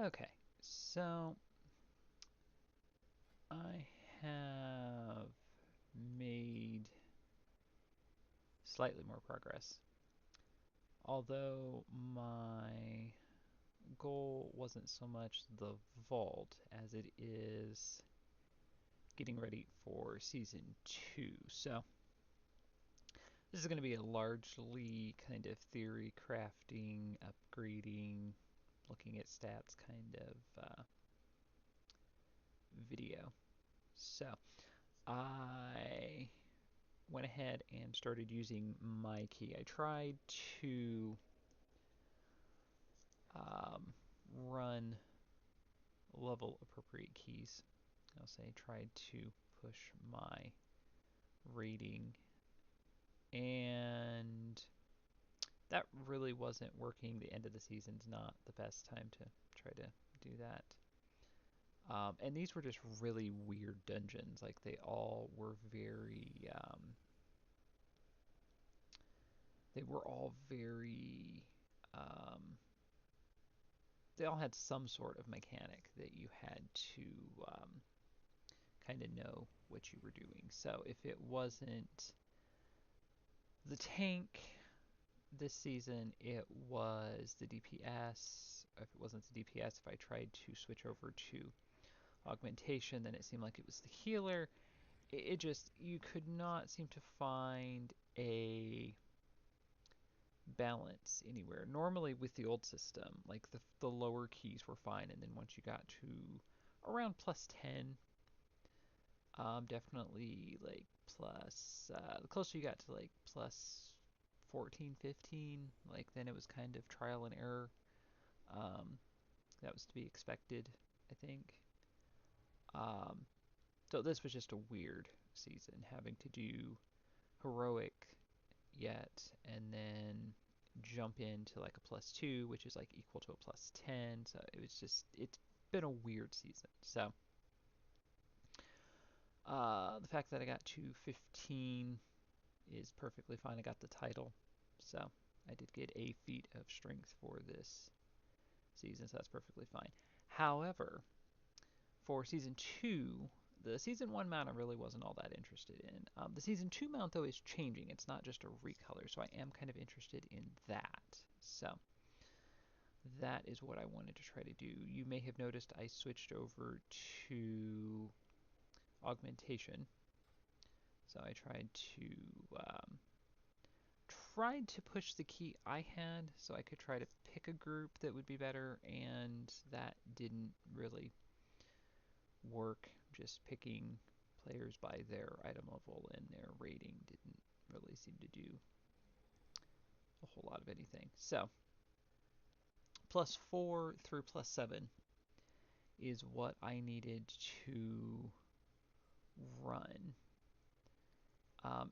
Okay, so I have made slightly more progress. Although my goal wasn't so much the vault as it is getting ready for season 2. So this is going to be a largely kind of theory crafting, upgrading, looking at stats kind of video. So I went ahead and started using my key. I tried to um, run level appropriate keys. I'll say tried to push my rating, and that really wasn't working. The end of the season's not the best time to try to do that. And these were just really weird dungeons. Like they all were very, they were all very, um, they all had some sort of mechanic that you had to kind of know what you were doing. So if it wasn't the tank this season, it was the DPS. If it wasn't the DPS, if I tried to switch over to augmentation, then it seemed like it was the healer. It just, you could not seem to find a balance anywhere. Normally with the old system, like the lower keys were fine, and then once you got to around plus 10, definitely like plus, the closer you got to like plus 14, 15, like then it was kind of trial and error. Um, that was to be expected, I think. Um, so this was just a weird season, having to do heroic yet, and then jump into like a plus 2, which is like equal to a plus 10. So it was just, it's been a weird season. So the fact that I got to 15 is perfectly fine. I got the title. So I did get a feat of strength for this season, so that's perfectly fine. However, for season 2, the season 1 mount I really wasn't all that interested in. The season 2 mount, though, is changing. It's not just a recolor, so I am kind of interested in that. So that is what I wanted to try to do. You may have noticed I switched over to augmentation. So I um, tried to push the key I had so I could try to pick a group that would be better, and that didn't really work. Just picking players by their item level and their rating didn't really seem to do a whole lot of anything. So plus 4 through plus 7 is what I needed to run.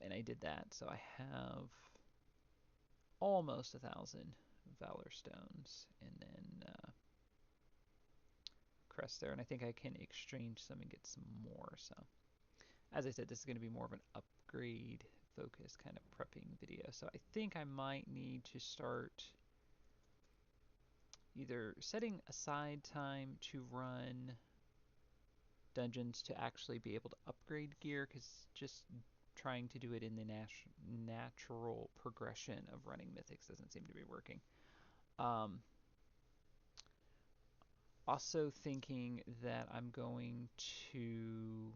And I did that, so I have almost 1,000 Valor Stones, and then crest there, and I think I can exchange some and get some more. So as I said, this is going to be more of an upgrade focused kind of prepping video. So I think I might need to start either setting aside time to run dungeons to actually be able to upgrade gear, because just trying to do it in the natural progression of running mythics doesn't seem to be working. Um, Also thinking that I'm going to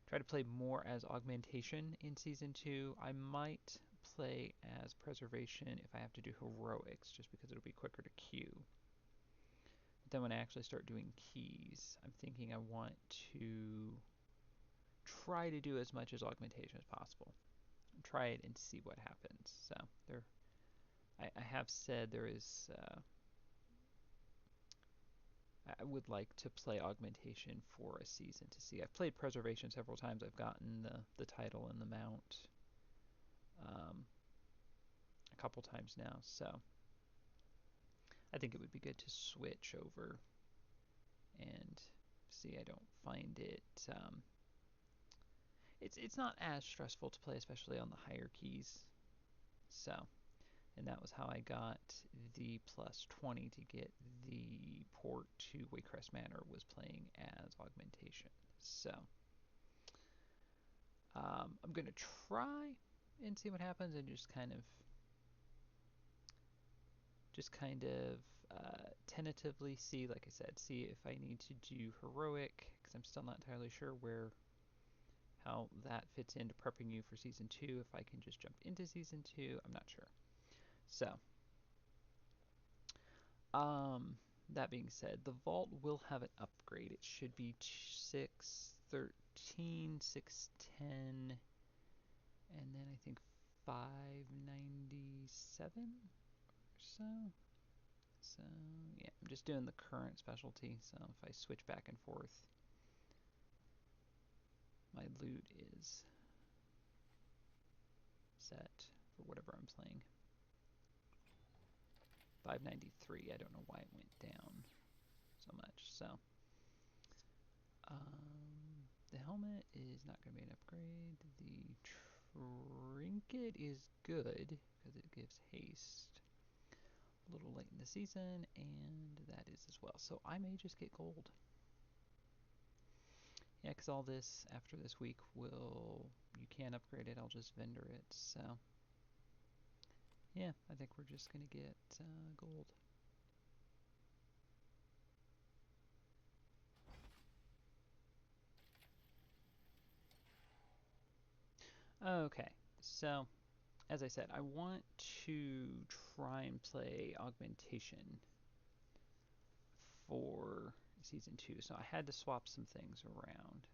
try to play more as augmentation in season 2. I might play as preservation if I have to do heroics, just because it'll be quicker to queue. But then when I actually start doing keys, I'm thinking I want to try to do as much as augmentation as possible. Try it and see what happens. So there, I have said there is. I would like to play augmentation for a season to see. I've played preservation several times. I've gotten the title and the mount um, a couple times now, so I think it would be good to switch over and see. I don't find it. It's not as stressful to play, especially on the higher keys. So, and that was how I got the plus 20 to get the port to Waycrest Manor, was playing as augmentation. So I'm going to try and see what happens, and just kind of tentatively see, like I said, see if I need to do heroic, because I'm still not entirely sure how that fits into prepping you for season 2. If I can just jump into season 2, I'm not sure. So that being said, the vault will have an upgrade. It should be 613, 610, and then I think 597 or so. So yeah, I'm just doing the current specialty. So if I switch back and forth, my loot is set for whatever I'm playing. 593. I don't know why it went down so much. So the helmet is not going to be an upgrade. The trinket is good because it gives haste a little late in the season, and that is as well. So I may just get gold. Yeah, because all this after this week you can upgrade it. I'll just vendor it. So yeah, I think we're just going to get gold. Okay, so as I said, I want to try and play augmentation for season 2, so I had to swap some things around.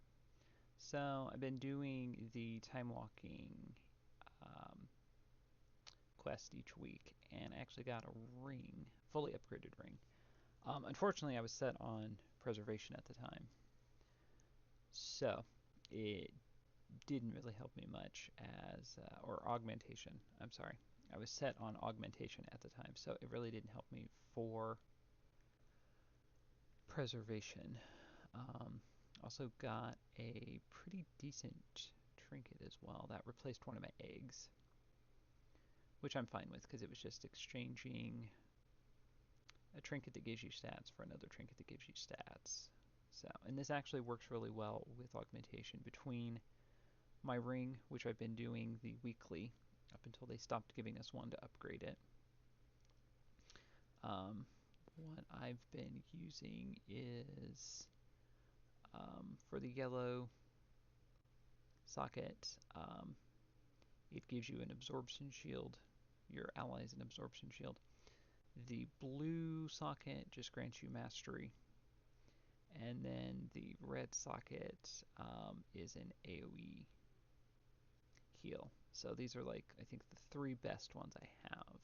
So I've been doing the time walking quest each week, and I actually got a ring, fully upgraded ring. Unfortunately, I was set on preservation at the time, so it didn't really help me much or augmentation. I'm sorry. I was set on augmentation at the time, so it really didn't help me for preservation. Also got a pretty decent trinket as well that replaced one of my eggs, which I'm fine with because it was just exchanging a trinket that gives you stats for another trinket that gives you stats. So, and this actually works really well with augmentation between my ring, which I've been doing the weekly up until they stopped giving us one to upgrade it. What I've been using is for the yellow socket, it gives you an absorption shield, your allies an absorption shield. The blue socket just grants you mastery, and then the red socket is an AoE heal. So these are like, I think, the 3 best ones I have.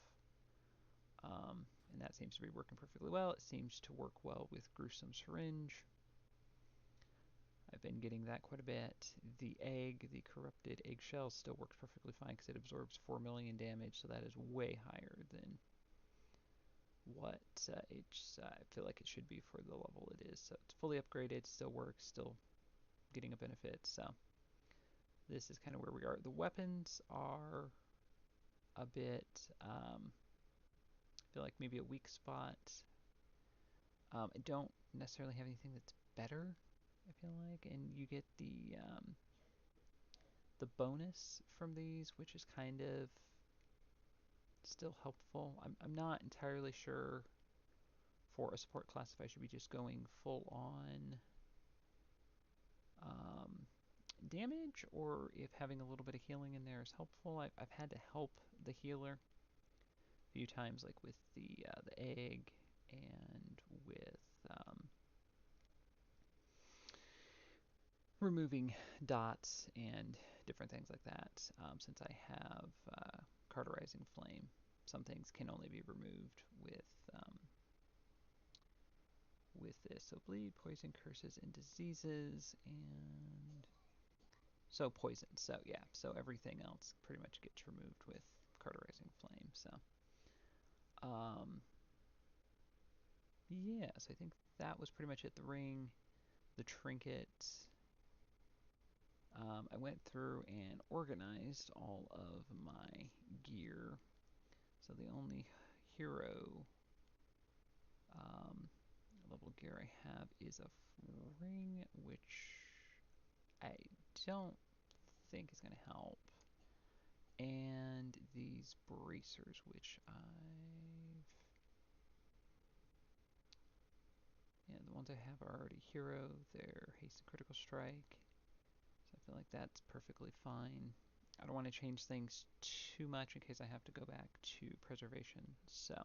And that seems to be working perfectly well. It seems to work well with Gruesome Syringe. I've been getting that quite a bit. The egg, the corrupted eggshell, still works perfectly fine because it absorbs 4 million damage, so that is way higher than what I feel like it should be for the level it is. So it's fully upgraded, still works, still getting a benefit. So this is kind of where we are. The weapons are a bit, I feel like maybe a weak spot. I don't necessarily have anything that's better, I feel like, and you get the bonus from these, which is kind of still helpful. I'm not entirely sure for a support class if I should be just going full on damage, or if having a little bit of healing in there is helpful. I've had to help the healer a few times, like with the egg and with removing dots and different things like that. Since I have Carterizing Flame, some things can only be removed with this. So bleed, poison, curses, and diseases, and so poison. So yeah, so everything else pretty much gets removed with Carterizing Flame. So yeah, so I think that was pretty much it. The ring, the trinket. I went through and organized all of my gear. So the only hero level gear I have is a ring, which I don't think is going to help. And these bracers, which yeah, the ones I have are already hero. They're haste and critical strike. So I feel like that's perfectly fine. I don't want to change things too much in case I have to go back to preservation. So,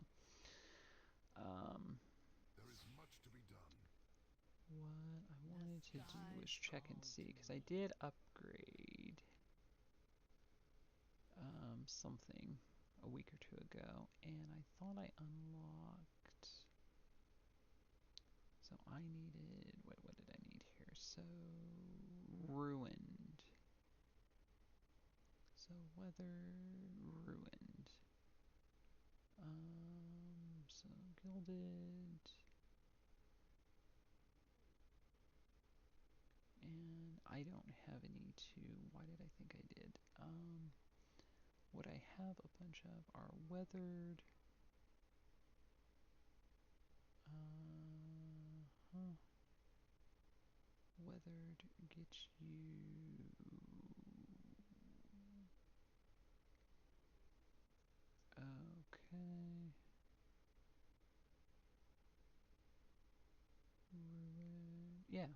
there is much to be done. What I wanted to do was check and see, because I did upgrade something a week or two ago, and I thought I unlocked. So I needed, what did I need here? So ruined. So weathered, ruined. So gilded. And I don't have any to, why did I think I did? What I have a bunch of are weathered. Weathered gets you. Okay. Ruined. Yeah,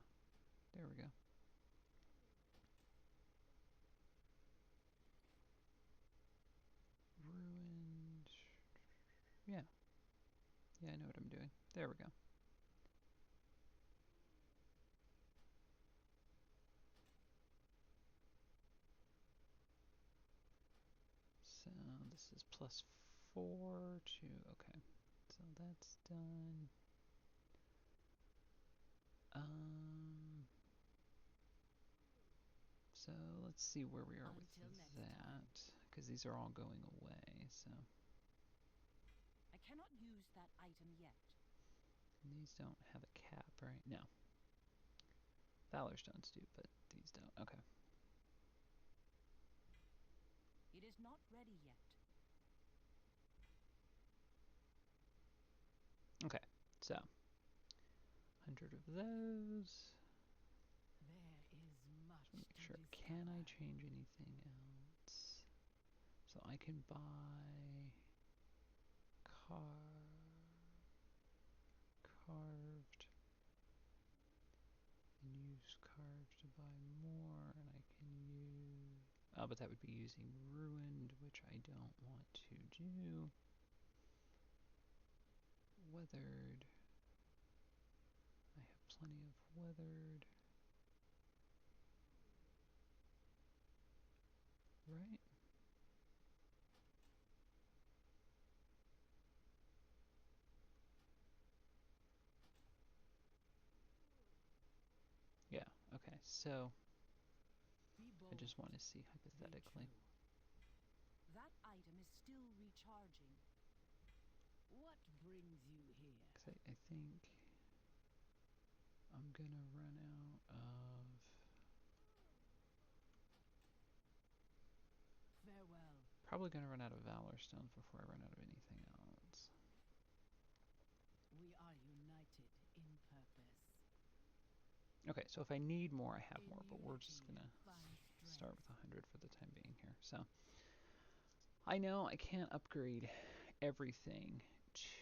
there we go. Ruined. Yeah. Yeah, I know what I'm doing. There we go. So this is +4 to, okay. So that's done. So let's see where we are with that, because these are all going away, so. I cannot use that item yet. And these don't have a cap, right? No. Valor Stones do, but these don't. Okay. It is not ready yet. Okay, so 100 of those. There is much Just want to make to sure. discover. Can I change anything else? So I can buy carved and use carved to buy more, and I can use. Oh, but that would be using ruined, which I don't want to do. Weathered. I have plenty of weathered. Right? Yeah, okay, so I just want to see hypothetically. That item is still recharging. What brings you here? Because I think I'm gonna run out of. Farewell. Probably gonna run out of Valor Stones before I run out of anything else. We are united in purpose. Okay, so if I need more, I have more, but we're just gonna start with 100 for the time being here. So I know I can't upgrade everything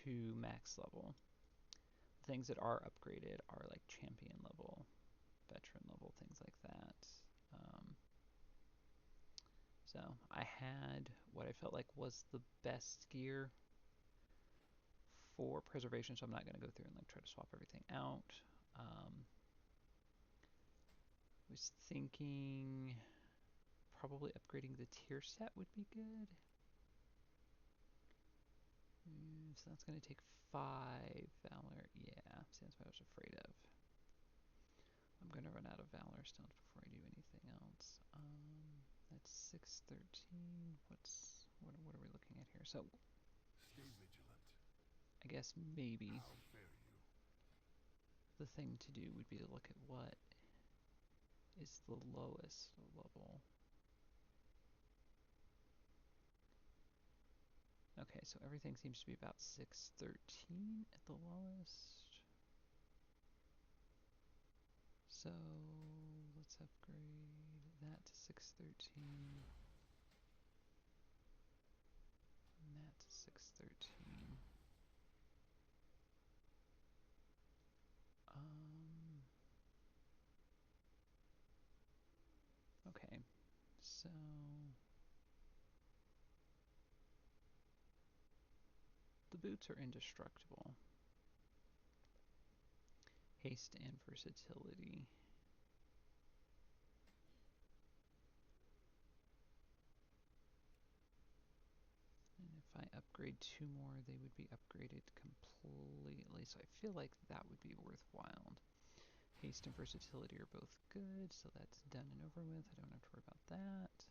to max level. Things that are upgraded are like champion level, veteran level, things like that. So I had what I felt like was the best gear for preservation, so I'm not going to go through and like try to swap everything out. Was thinking probably upgrading the tier set would be good. So that's going to take 5 Valor. Yeah, see, that's what I was afraid of. I'm going to run out of Valor Stones before I do anything else. That's 613. What are we looking at here? So, Stay vigilant. I guess maybe How fare you? the thing to do would be to look at what is the lowest level. Okay, so everything seems to be about 613 at the lowest. So let's upgrade that to 613. And that to 613. Okay, so the boots are indestructible. Haste and versatility. And if I upgrade 2 more, they would be upgraded completely. So I feel like that would be worthwhile. Haste and versatility are both good, so that's done and over with. I don't have to worry about that.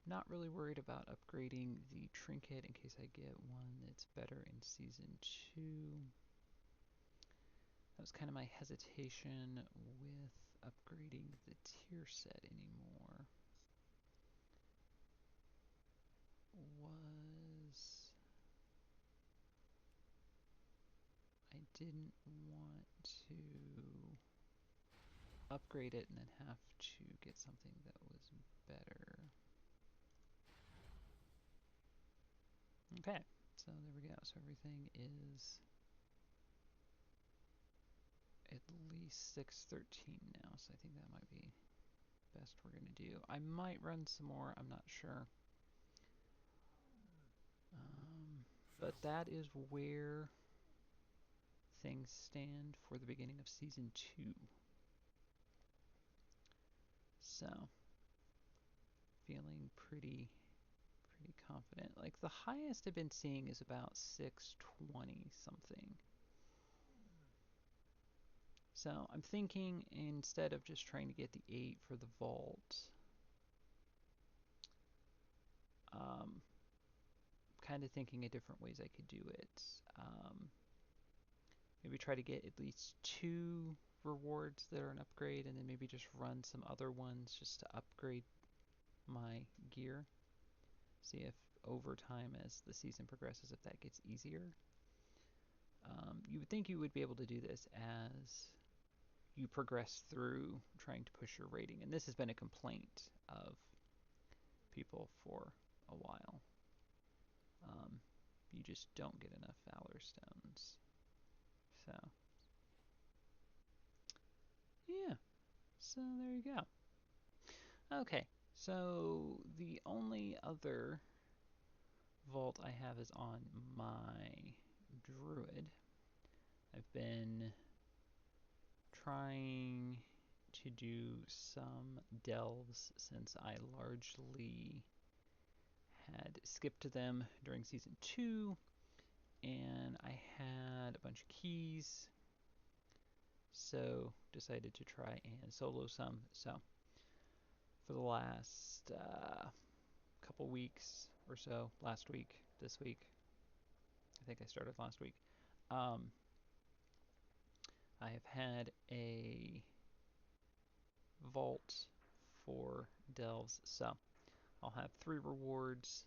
Not really worried about upgrading the trinket in case I get one that's better in Season 2. That was kind of my hesitation with upgrading the tier set anymore. I didn't want to upgrade it and then have to get something that was better. Okay, so there we go. So everything is at least 613 now, so I think that might be best we're going to do. I might run some more, I'm not sure. But that is where things stand for the beginning of Season 2. So, feeling pretty confident. Like, the highest I've been seeing is about 620 something. So, I'm thinking instead of just trying to get the 8 for the vault, kind of thinking of different ways I could do it. Maybe try to get at least 2 rewards that are an upgrade, and then maybe just run some other ones just to upgrade my gear. See if over time as the season progresses, if that gets easier. You would think you would be able to do this as you progress through trying to push your rating, and this has been a complaint of people for a while. You just don't get enough Valor Stones. So, yeah. So there you go. Okay, so the only other vault I have is on my Druid. I've been trying to do some delves since I largely had skipped them during Season 2, and I had a bunch of keys, so decided to try and solo some. So for the last couple weeks or so, last week, this week, I think I started last week, I have had a vault for delves, so I'll have 3 rewards.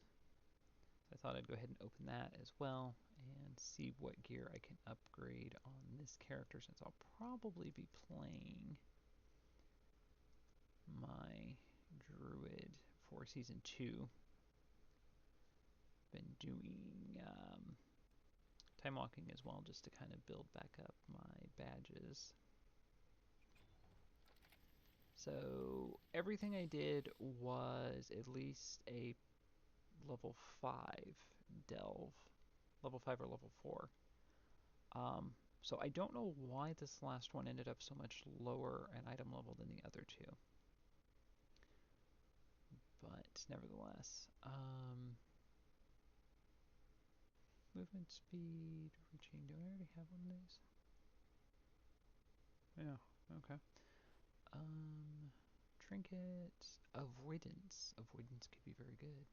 I thought I'd go ahead and open that as well and see what gear I can upgrade on this character, since I'll probably be playing my Druid for Season 2. Been doing time walking as well, just to kind of build back up my badges. So everything I did was at least a level 5 delve, level 5 or level 4. So I don't know why this last one ended up so much lower an item level than the other 2. But nevertheless, movement speed, reaching, do I already have one of these? Yeah, okay. Trinket, avoidance. Avoidance could be very good.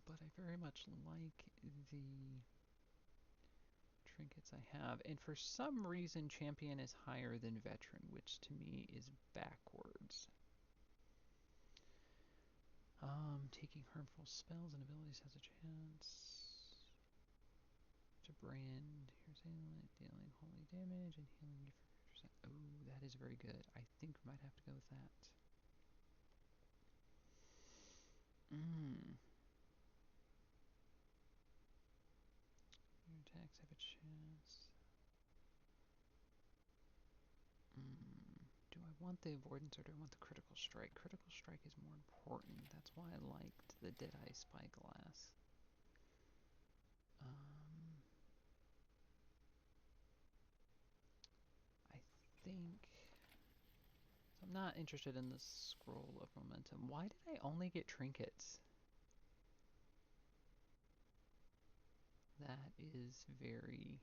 But I very much like the trinkets I have. And for some reason, champion is higher than veteran, which to me is backwards. Taking harmful spells and abilities has a chance to brand. Here's healing, dealing holy damage and healing you for 50%. Oh, that is very good. I think we might have to go with that. Your attacks have a chance. Do I want the avoidance or do I want the critical strike? Critical strike is more important. That's why I liked the Deadeye Spyglass. I think... So I'm not interested in the Scroll of Momentum. Why did I only get trinkets? That is very...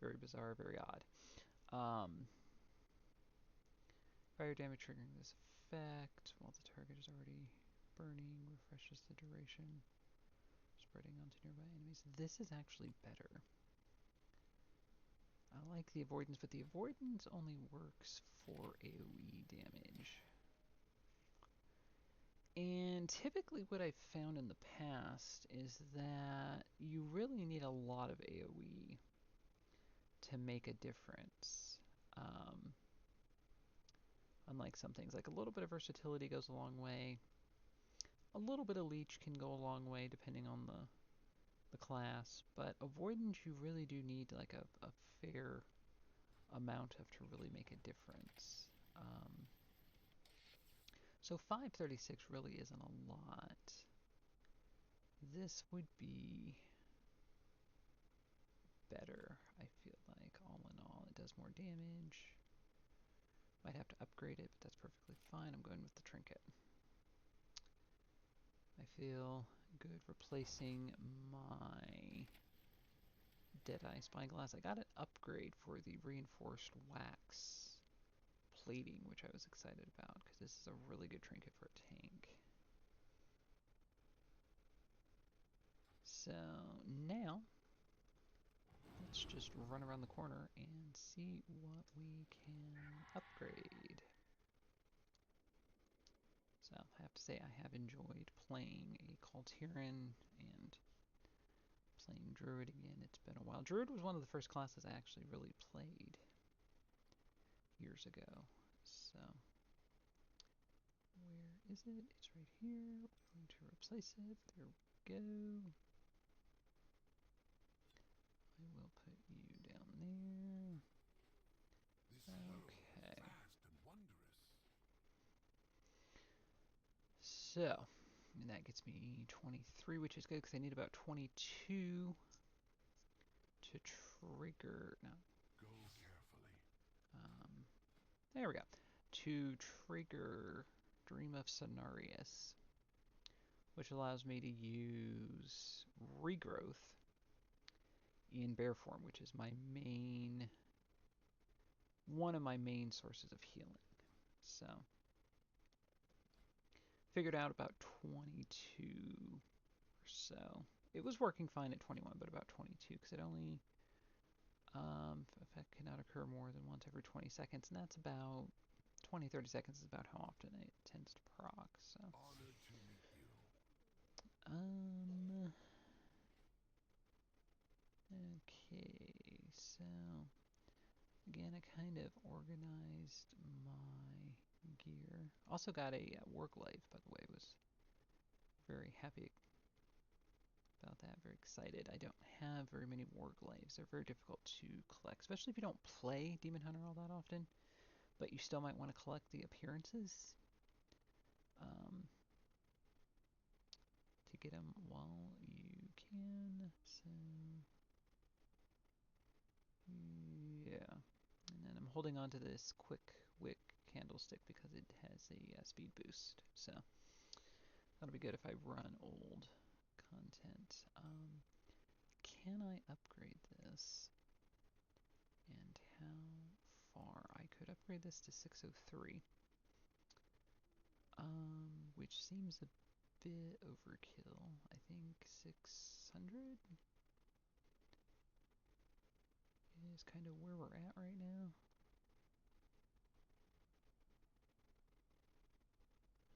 very bizarre, very odd. Fire damage triggering this effect while the target is already burning, refreshes the duration, spreading onto nearby enemies. This is actually better. I like the avoidance, but the avoidance only works for AoE damage. And typically what I've found in the past is that you really need a lot of AoE to make a difference. Unlike some things, like a little bit of versatility goes a long way. A little bit of leech can go a long way depending on the class, but avoidance you really do need like a fair amount of to really make a difference. So 536 really isn't a lot. This would be better, I feel like, all in all. It does more damage. Might have to upgrade it, but that's perfectly fine. I'm going with the trinket. I feel good replacing my Deadeye Spyglass. I got an upgrade for the reinforced wax plating, which I was excited about, because this is a really good trinket for a tank. So now, let's just run around the corner and see what we can upgrade. So I have to say I have enjoyed playing a Kaltiran and playing Druid again. It's been a while. Druid was one of the first classes I actually really played years ago. So where is it? It's right here. We're going to replace it. There we go. I will put you down there. This world is vast and wondrous. So, and that gets me 23, which is good because I need about 22 to trigger. No. Go carefully. There we go. To trigger Dream of Cenarius, which allows me to use Regrowth in bear form, which is my main, one of my main sources of healing. So, figured out about 22 or so. It was working fine at 21, but about 22 because it only effect cannot occur more than once every 20 seconds, and that's about 20-30 seconds is about how often it tends to proc. So, Honored to meet you. Okay, so again, I kind of organized my gear. Also got a work life, by the way. Was very happy about that. Very excited. I don't have very many work lives. They're very difficult to collect, especially if you don't play Demon Hunter all that often. But you still might want to collect the appearances to get them while you can. So yeah. And then I'm holding on to this quick wick candlestick because it has a speed boost. So that'll be good if I run old content. Can I upgrade this? And how far? I could upgrade this to 603. Which seems a bit overkill. I think 600 is kind of where we're at right now.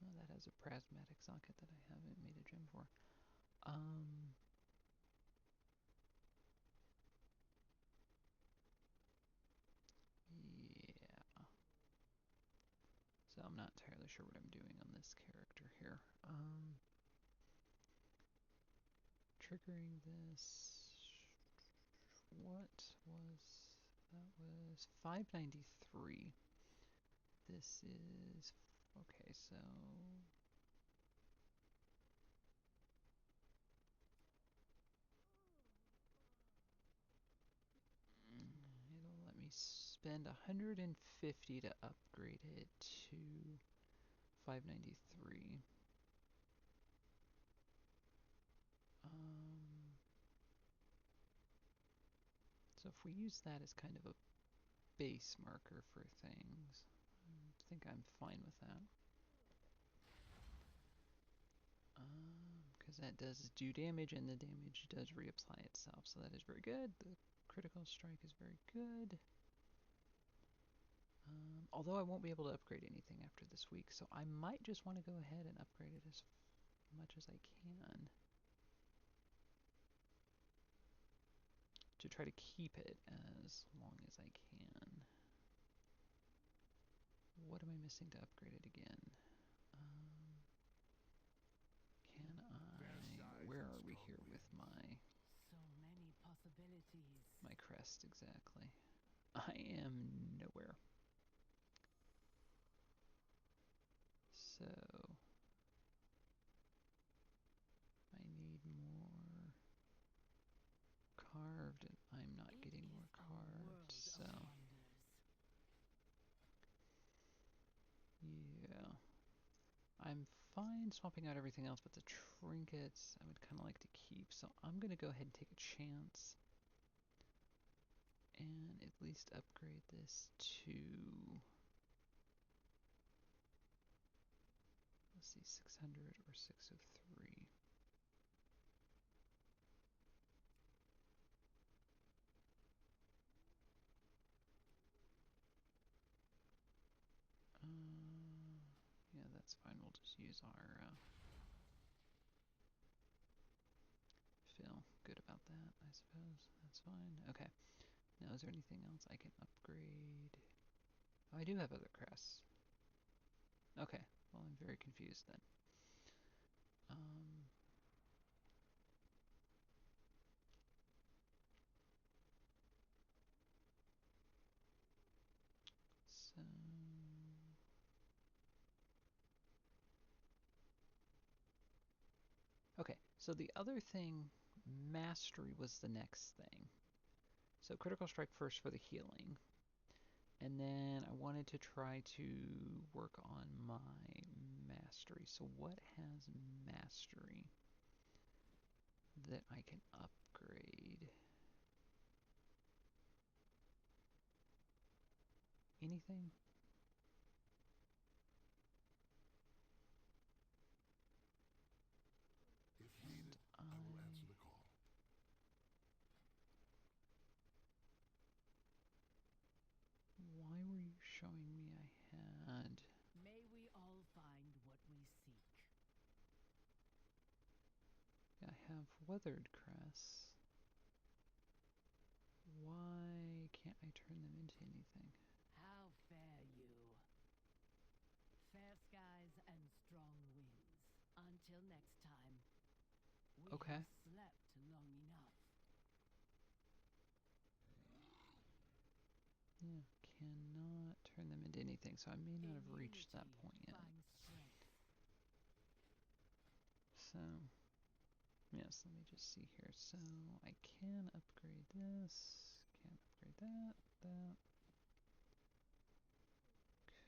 Oh, that has a prismatic socket that I haven't made a gem for. Yeah. So I'm not entirely sure what I'm doing on this character here. Triggering this. What was that? Was 593. This is okay. So it'll let me spend 150 to upgrade it to 593. So if we use that as kind of a base marker for things, I think I'm fine with that. Because that does do damage, and the damage does reapply itself, so that is very good. The critical strike is very good. Although I won't be able to upgrade anything after this week, so I might just want to go ahead and upgrade it as much as I can to try to keep it as long as I can. What am I missing to upgrade it again? Can I... Where are we here with my... So many possibilities. My crest, exactly. I am nowhere. So... I need more carved, and I'm not getting more carved, so... Yeah. I'm fine swapping out everything else, but the trinkets I would kind of like to keep, so I'm going to go ahead and take a chance and at least upgrade this to, let's see, 600 or 603. Yeah, that's fine. We'll just use our fill. Good about that, I suppose. That's fine. Okay. Now, is there anything else I can upgrade? Oh, I do have other crests. Okay. Well, I'm very confused then. So... Okay, so the other thing, mastery was the next thing. So critical strike first for the healing. And then I wanted to try to work on my mastery. So what has mastery that I can upgrade? Anything? If needed, I will answer the call. Why were you showing me I had... May we all find what we seek. I have weathered crests. Why can't I turn them into anything? How fare you? Fair skies and strong winds. Until next time. We Okay. have slept long enough. Yeah, cannot turn them into anything, so I may not have reached that Immunity point yet. finds strength. So, yes, let me just see here. So, I can upgrade this, can upgrade that, that.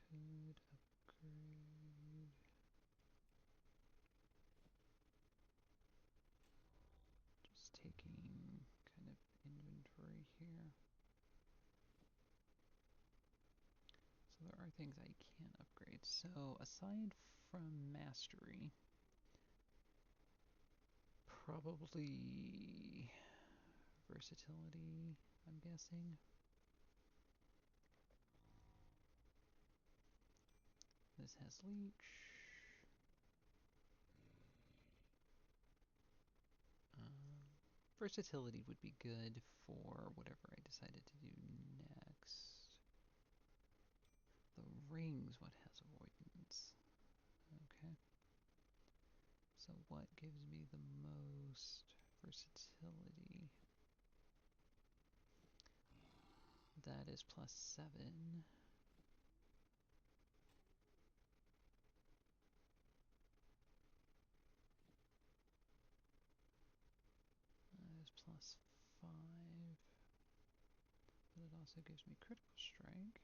Could upgrade... Just taking kind of inventory here. So there are things I can upgrade. So aside from mastery, Probably versatility, I'm guessing. This has leech. Versatility would be good for whatever I decided to do next. The rings, what has avoidance? Okay. So what gives me the most versatility? That is +7. That is +5. But it also gives me critical strike.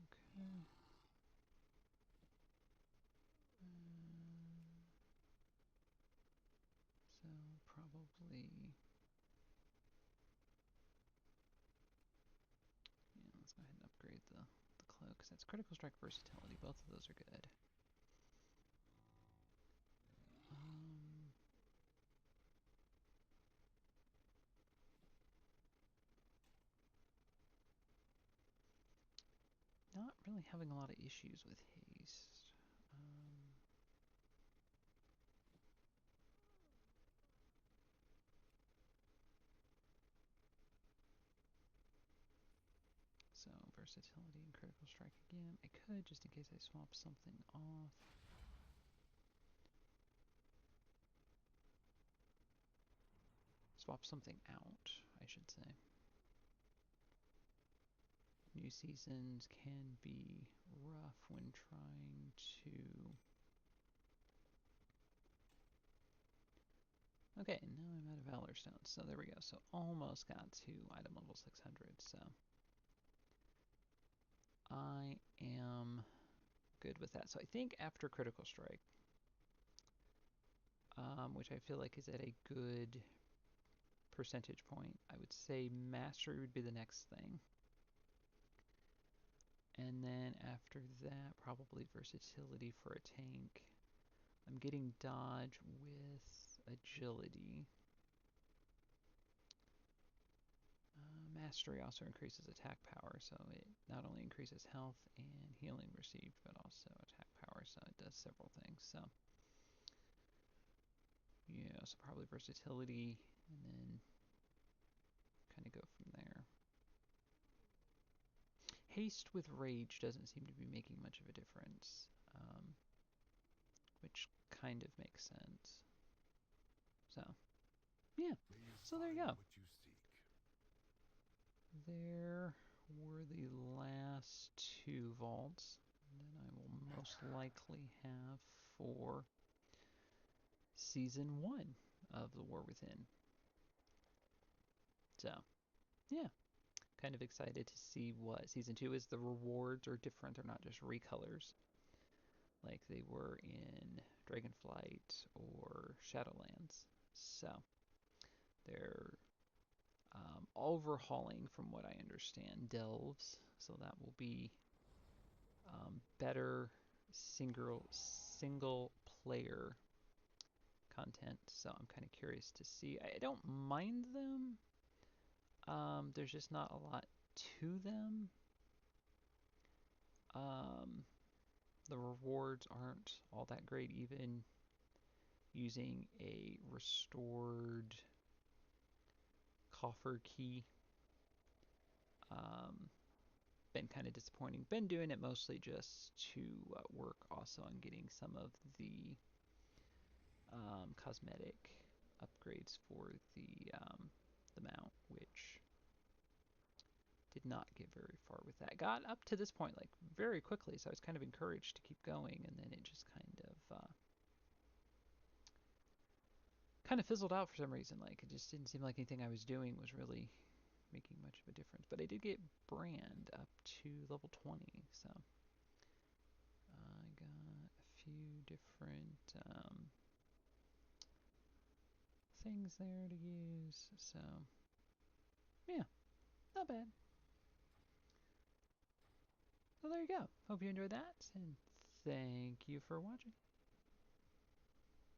Okay. So probably, yeah, let's go ahead and upgrade the cloak, because that's critical strike versatility. Both of those are good. Not really having a lot of issues with haste. So versatility and critical strike again. I could, just in case I swap something off. Swap something out, I should say. New seasons can be rough when trying to... Okay, now I'm out of Valor Stones, so there we go. So almost got to item level 600, so... I am good with that. So I think after Critical Strike, which I feel like is at a good percentage point, I would say Mastery would be the next thing. And then after that, probably Versatility for a tank. I'm getting Dodge with Agility. Mastery also increases attack power, so it not only increases health and healing received, but also attack power, so it does several things. So yeah, so probably versatility, and then kind of go from there. Haste with rage doesn't seem to be making much of a difference, which kind of makes sense. So yeah, so there you go. There were the last two vaults that I will most likely have for Season 1 of The War Within. So, yeah, kind of excited to see what Season 2 is. The rewards are different, they're not just recolors like they were in Dragonflight or Shadowlands. So, they're overhauling, from what I understand, delves, so that will be better single player content. So I'm kind of curious to see. I don't mind them. There's just not a lot to them. The rewards aren't all that great, even using a restored coffer key. Been kind of disappointing. Been doing it mostly just to work also on getting some of the cosmetic upgrades for the mount, which did not get very far with that. Got up to this point like very quickly, so I was kind of encouraged to keep going, and then it just kind of fizzled out for some reason. Like it just didn't seem like anything I was doing was really making much of a difference. But I did get Brand up to level 20, so I got a few different things there to use. So yeah, not bad. So there you go. Hope you enjoyed that, and thank you for watching.